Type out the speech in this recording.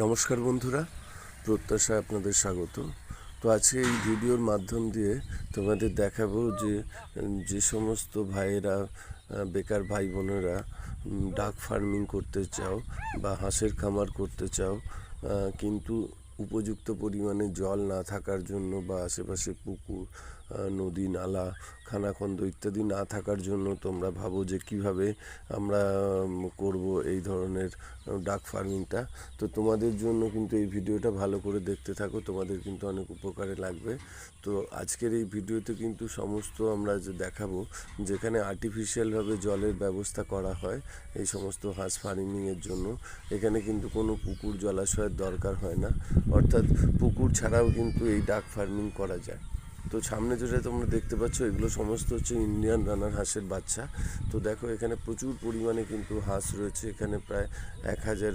নমস্কার বন্ধুরা, প্রত্যাশায় আপনাদের স্বাগত। তো আজকে এই ভিডিওর মাধ্যম দিয়ে তোমাদের দেখাবো যে সমস্ত ভাইয়েরা, বেকার ভাই বোনেরা ডাক ফার্মিং করতে চাও বা হাঁসের খামার করতে চাও, কিন্তু উপযুক্ত পরিমাণে জল না থাকার জন্য বা আশেপাশে পুকুর, নদী, নালা, খানাখন্দ ইত্যাদি না থাকার জন্য তোমরা ভাবো যে কিভাবে আমরা করব এই ধরনের ডাক ফার্মিংটা। তো তোমাদের জন্য কিন্তু এই ভিডিওটা ভালো করে দেখতে থাকো, তোমাদের কিন্তু অনেক উপকারে লাগবে। তো আজকের এই ভিডিওতে কিন্তু সমস্ত আমরা যে দেখাবো যেখানে আর্টিফিশিয়ালভাবে জলের ব্যবস্থা করা হয় এই সমস্ত হাঁস ফার্মিংয়ের জন্য। এখানে কিন্তু কোনো পুকুর জলাশয়ের দরকার হয় না, অর্থাৎ পুকুর ছাড়াও কিন্তু এই ডাক ফার্মিং করা যায়। তো সামনে যেটা তোমরা দেখতে পাচ্ছ এগুলো সমস্ত হচ্ছে ইন্ডিয়ান রানার হাঁসের বাচ্চা। তো দেখো এখানে প্রচুর পরিমাণে কিন্তু হাঁস রয়েছে, এখানে প্রায় 1000-এর